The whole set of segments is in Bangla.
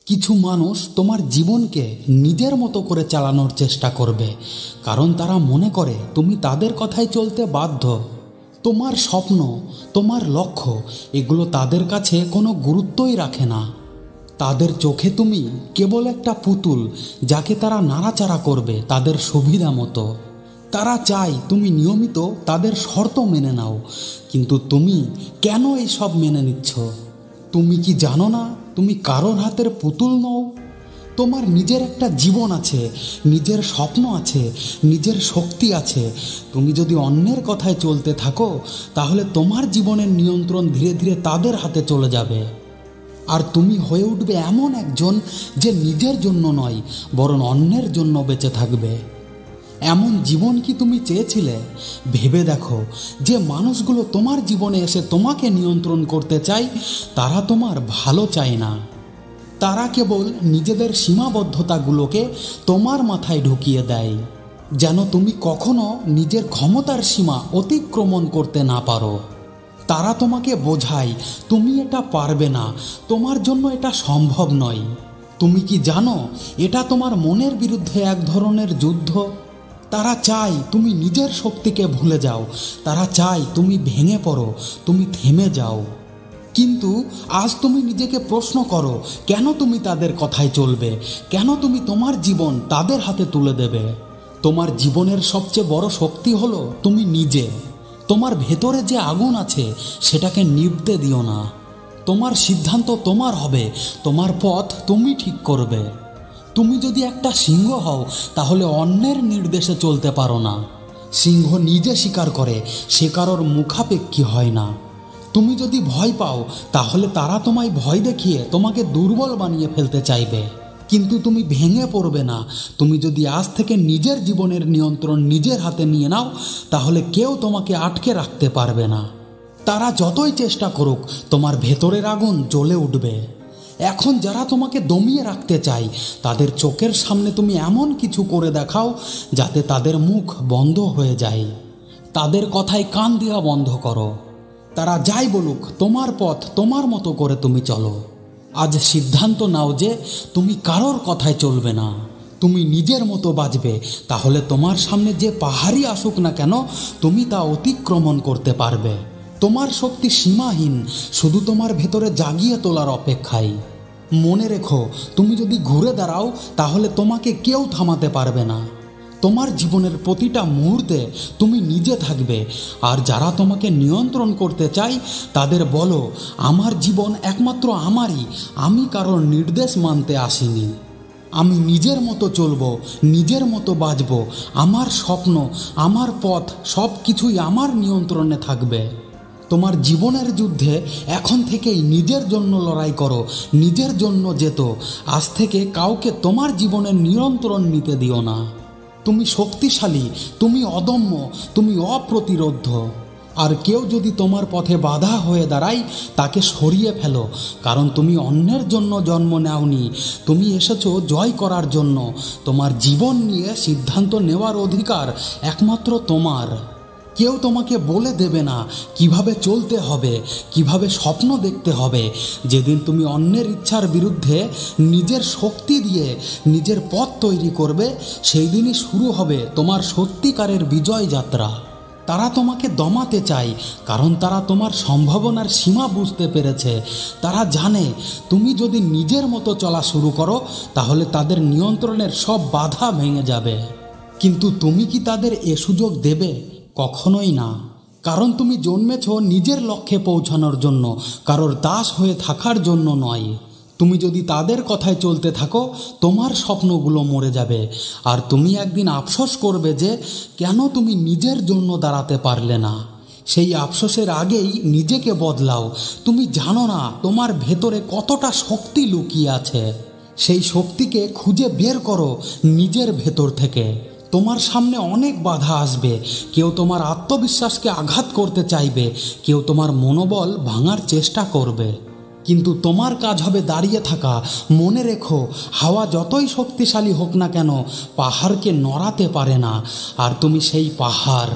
কিছু মানুষ তোমার জীবনকে নিজের মতো করে চালানোর চেষ্টা করবে, কারণ তারা মনে করে তুমি তাদের কথায় চলতে বাধ্য। তোমার স্বপ্ন, তোমার লক্ষ্য এগুলো তাদের কাছে কোনো গুরুত্বই রাখে না। তাদের চোখে তুমি কেবল একটা পুতুল, যাকে তারা নাড়াচাড়া করবে তাদের সুবিধা মতো। তারা চায় তুমি নিয়মিত তাদের শর্ত মেনে নাও, কিন্তু তুমি কেন এই সব মেনে নিচ্ছ? তুমি কি জানো না তুমি কারোর হাতের পুতুল নও? তোমার নিজের একটা জীবন আছে, নিজের স্বপ্ন আছে, নিজের শক্তি আছে। তুমি যদি অন্যের কথায় চলতে থাকো, তাহলে তোমার জীবনের নিয়ন্ত্রণ ধীরে ধীরে তাদের হাতে চলে যাবে। আর তুমি হয়ে উঠবে এমন একজন যে নিজের জন্য নয়, বরং অন্যের জন্য বেঁচে থাকবে। এমন জীবন কি তুমি চেয়েছিলে? ভেবে দেখো, যে মানুষগুলো তোমার জীবনে এসে তোমাকে নিয়ন্ত্রণ করতে চায়, তারা তোমার ভালো চায় না। তারা কেবল নিজেদের সীমাবদ্ধতাগুলোকে তোমার মাথায় ঢুকিয়ে দেয়, যেন তুমি কখনো নিজের ক্ষমতার সীমা অতিক্রমণ করতে না পারো। তারা তোমাকে বোঝায় তুমি এটা পারবে না, তোমার জন্য এটা সম্ভব নয়। তুমি কি জানো এটা তোমার মনের বিরুদ্ধে এক ধরনের যুদ্ধ? তারা চায় তুমি নিজের শক্তিকে ভুলে যাও, তারা চায় তুমি ভেঙে পড়ো, তুমি থেমে যাও। কিন্তু আজ তুমি নিজেকে প্রশ্ন করো, কেন তুমি তাদের কথায় চলবে? কেন তুমি তোমার জীবন তাদের হাতে তুলে দেবে? তোমার জীবনের সবচেয়ে বড় শক্তি হলো তুমি নিজে। তোমার ভেতরে যে আগুন আছে সেটাকে নিভতে দিও না। তোমার সিদ্ধান্ত তোমার হবে, তোমার পথ তুমি ঠিক করবে। তুমি যদি একটা সিংহ হও, তাহলে অন্যের নির্দেশে চলতে পারো না। সিংহ নিজে শিকার করে, সে কারোর মুখাপেক্ষী হয় না। তুমি যদি ভয় পাও, তাহলে তারা তোমায় ভয় দেখিয়ে তোমাকে দুর্বল বানিয়ে ফেলতে চাইবে। কিন্তু তুমি ভেঙে পড়বে না। তুমি যদি আজ থেকে নিজের জীবনের নিয়ন্ত্রণ নিজের হাতে নিয়ে নাও, তাহলে কেউ তোমাকে আটকে রাখতে পারবে না। তারা যতই চেষ্টা করুক, তোমার ভেতরের আগুন জ্বলে উঠবে। এখন যারা তোমাকে দমিয়ে রাখতে চায়, তাদের চোখের সামনে তুমি এমন কিছু করে দেখাও যাতে তাদের মুখ বন্ধ হয়ে যায়। তাদের কথায় কান দেওয়া বন্ধ করো। তারা যাই বলুক, তোমার পথ তোমার মতো করে তুমি চলো। আজ সিদ্ধান্ত নাও যে তুমি কারোর কথায় চলবে না, তুমি নিজের মতো বাঁচবে। তাহলে তোমার সামনে যে পাহাড়ই আসুক না কেন, তুমি তা অতিক্রমণ করতে পারবে। তোমার শক্তি সীমাহীন, শুধু তোমার ভেতরে জাগিয়ে তোলার অপেক্ষায়। মনে রেখো, তুমি যদি ঘুরে দাঁড়াও, তাহলে তোমাকে কেউ থামাতে পারবে না। তোমার জীবনের প্রতিটা মুহূর্তে তুমি নিজে থাকবে। আর যারা তোমাকে নিয়ন্ত্রণ করতে চায়, তাদের বলো, আমার জীবন একমাত্র আমারই, আমি কারোর নির্দেশ মানতে আসিনি। আমি নিজের মতো চলবো, নিজের মতো বাঁচবো। আমার স্বপ্ন, আমার পথ সব কিছুই আমার নিয়ন্ত্রণে থাকবে। তোমার জীবনের যুদ্ধে এখন থেকেই নিজের জন্য লড়াই করো, নিজের জন্য যেত। আজ থেকে কাউকে তোমার জীবনের নিয়ন্ত্রণ নিতে দিও না। তুমি শক্তিশালী, তুমি অদম্য, তুমি অপ্রতিরোধ্য। আর কেউ যদি তোমার পথে বাধা হয়ে দাঁড়ায়, তাকে সরিয়ে ফেলো। কারণ তুমি অন্যের জন্য জন্ম নেওনি, তুমি এসেছো জয় করার জন্য। তোমার জীবন নিয়ে সিদ্ধান্ত নেওয়ার অধিকার একমাত্র তোমার। কেউ তোমাকে বলে দেবে না কিভাবে চলতে হবে, কিভাবে স্বপ্ন দেখতে হবে। যেদিন তুমি অন্যের ইচ্ছার বিরুদ্ধে নিজের শক্তি দিয়ে নিজের পথ তৈরি করবে, সেই দিনই শুরু হবে তোমার সত্যিকারের বিজয় যাত্রা। তারা তোমাকে দমাতে চায়, কারণ তারা তোমার সম্ভাবনার সীমা বুঝতে পেরেছে। তারা জানে তুমি যদি নিজের মতো চলা শুরু করো, তাহলে তাদের নিয়ন্ত্রণের সব বাধা ভেঙে যাবে। কিন্তু তুমি কি তাদের এ সুযোগ দেবে? কখনোই না। কারণ তুমি জন্মেছ নিজের লক্ষ্যে পৌঁছানোর জন্য, কারোর দাস হয়ে থাকার জন্য নয়। তুমি যদি তাদের কথায় চলতে থাকো, তোমার স্বপ্নগুলো মরে যাবে। আর তুমি একদিন আফসোস করবে যে কেন তুমি নিজের জন্য দাঁড়াতে পারলে না। সেই আফসোসের আগেই নিজেকে বদলাও। তুমি জানো না তোমার ভেতরে কতটা শক্তি লুকিয়ে আছে। সেই শক্তিকে খুঁজে বের করো নিজের ভেতর থেকে। তোমার সামনে অনেক বাধা আসবে। কেউ তোমার আত্মবিশ্বাসকে আঘাত করতে চাইবে, কেউ তোমার মনোবল ভাঙার চেষ্টা করবে। কিন্তু তোমার কাজ হবে দাঁড়িয়ে থাকা। মনে রেখো, হাওয়া যতই শক্তিশালী হোক না কেন, পাহাড়কে নড়াতে পারে না। আর তুমি সেই পাহাড়।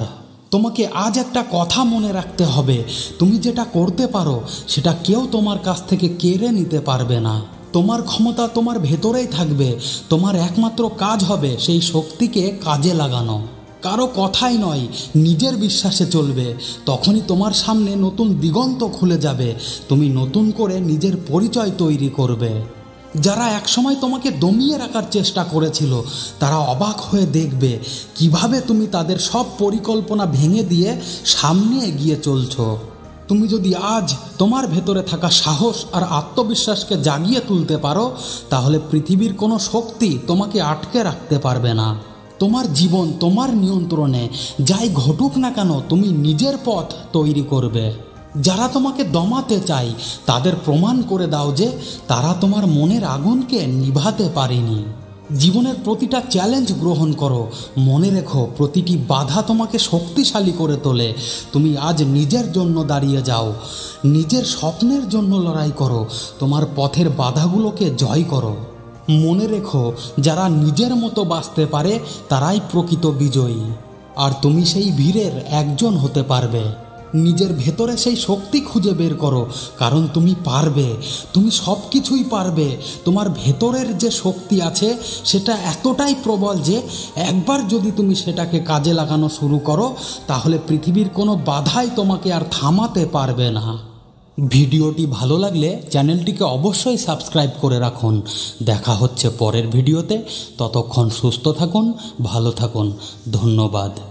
তোমাকে আজ একটা কথা মনে রাখতে হবে, তুমি যেটা করতে পারো সেটা কেউ তোমার কাছ থেকে কেড়ে নিতে পারবে না। তোমার ক্ষমতা তোমার ভেতরেই থাকবে। তোমার একমাত্র কাজ হবে সেই শক্তিকে কাজে লাগানো। কারো কথাই নয়, নিজের বিশ্বাসে চলবে। তখনই তোমার সামনে নতুন দিগন্ত খুলে যাবে। তুমি নতুন করে নিজের পরিচয় তৈরি করবে। যারা একসময় তোমাকে দমিয়ে রাখার চেষ্টা করেছিল, তারা অবাক হয়ে দেখবে কিভাবে তুমি তাদের সব পরিকল্পনা ভেঙে দিয়ে সামনে এগিয়ে চলছো। তুমি যদি আজ তোমার ভেতরে থাকা সাহস আর আত্মবিশ্বাসকে জাগিয়ে তুলতে পারো, তাহলে পৃথিবীর কোনো শক্তি তোমাকে আটকে রাখতে পারবে না। তোমার জীবন তোমার নিয়ন্ত্রণে। যাই ঘটুক না কেন, তুমি নিজের পথ তৈরি করবে। যারা তোমাকে দমাতে চায়, তাদের প্রমাণ করে দাও যে তারা তোমার মনের আগুনকে নিভাতে পারেনি। জীবনের প্রতিটা চ্যালেঞ্জ গ্রহণ করো। মনে রেখো, প্রতিটি বাধা তোমাকে শক্তিশালী করে তোলে। তুমি আজ নিজের জন্য দাঁড়িয়ে যাও, নিজের স্বপ্নের জন্য লড়াই করো, তোমার পথের বাধাগুলোকে জয় করো। মনে রেখো, যারা নিজের মতো বাঁচতে পারে তারাই প্রকৃত বিজয়ী। আর তুমি সেই ভিড়ের একজন হতে পারবে। নিজের ভেতরে সেই শক্তি খুঁজে বের করো, কারণ তুমি পারবে। তুমি সব কিছুই পারবে। তোমার ভেতরের যে শক্তি আছে সেটা এতটাই প্রবল যে একবার যদি তুমি সেটাকে কাজে লাগানো শুরু করো, তাহলে পৃথিবীর কোনো বাধাই তোমাকে আর থামাতে পারবে না। ভিডিওটি ভালো লাগলে চ্যানেলটিকে অবশ্যই সাবস্ক্রাইব করে রাখুন। দেখা হচ্ছে পরের ভিডিওতে। ততক্ষণ সুস্থ থাকুন, ভালো থাকুন। ধন্যবাদ।